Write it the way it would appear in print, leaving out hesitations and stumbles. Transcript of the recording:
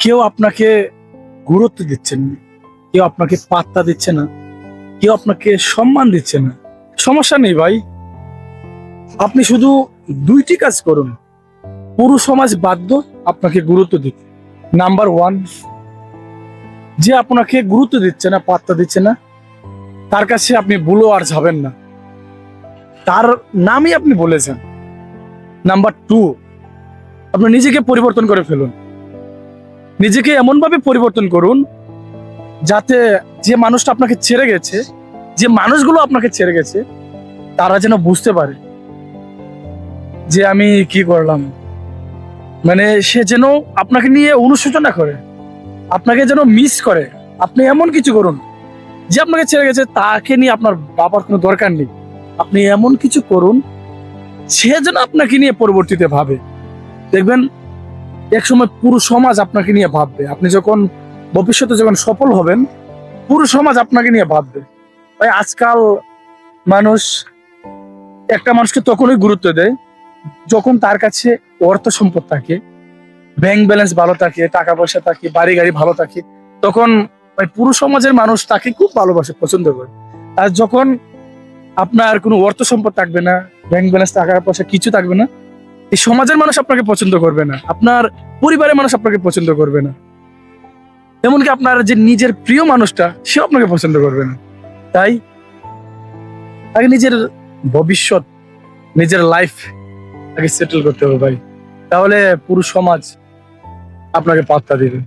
কেউ আপনাকে গুরুত্ব দিচ্ছেন না, কেউ আপনাকে পাত্তা দিচ্ছে না, কেউ আপনাকে সম্মান দিচ্ছে না। সমস্যা নেই ভাই, আপনি শুধু দুইটি কাজ করুন, পুরো সমাজ বাধ্য আপনাকে গুরুত্ব দিতে। নাম্বার ওয়ান, যে আপনাকে গুরুত্ব দিচ্ছে না, পাত্তা দিচ্ছে না, তার কাছে আপনি ভুলো আর যাবেন না, তার নামই আপনি বলেছেন। নাম্বার টু, আপনি নিজেকে পরিবর্তন করে ফেলুন। নিজেকে এমন ভাবে পরিবর্তন করুন যাতে যে মানুষটা আপনাকে ছেড়ে গেছে, যে মানুষগুলো আপনাকে ছেড়ে গেছে, তারা যেন বুঝতে পারে যে আমি কি করলাম। মানে সে যেন আপনাকে নিয়ে অনুশোচনা করে, আপনাকে যেন মিস করে। আপনি এমন কিছু করুন, যে আপনাকে ছেড়ে গেছে তাকে নিয়ে আপনার বাবার কোনো দরকার নেই। আপনি এমন কিছু করুন সে যেন আপনাকে নিয়ে পরবর্তীতে ভাবে। দেখবেন একসময় পুরো সমাজ আপনাকে নিয়ে ভাববে। আপনি যখন ভবিষ্যতে যখন সফল হবেন, পুরো সমাজ আপনাকে নিয়ে ভাববে। ভাই আজকাল মানুষ একটা মানুষকে তখনই গুরুত্ব দেয় যখন তার কাছে অর্থ সম্পদ থাকে, ব্যাংক ব্যালেন্স ভালো থাকে, টাকা পয়সা থাকে, বাড়ি গাড়ি ভালো থাকে, তখন ভাই পুরো সমাজের মানুষ তাকে খুব ভালোবাসে, পছন্দ করে। আর যখন আপনার কোনো অর্থ সম্পদ থাকবে না, ব্যাংক ব্যালেন্স, টাকা পয়সা কিছু থাকবে না, এই সমাজের মানুষ আপনাকে পছন্দ করবে না, আপনার পরিবারের মানুষ আপনাকে পছন্দ করবে না, এমনকি আপনার যে নিজের প্রিয় মানুষটা সেও আপনাকে পছন্দ করবে না। তাই আগে নিজের ভবিষ্যৎ, নিজের লাইফ আগে সেটেল করতে হবে ভাই, তাহলে পুরো সমাজ আপনাকে পাত্তা দিবে।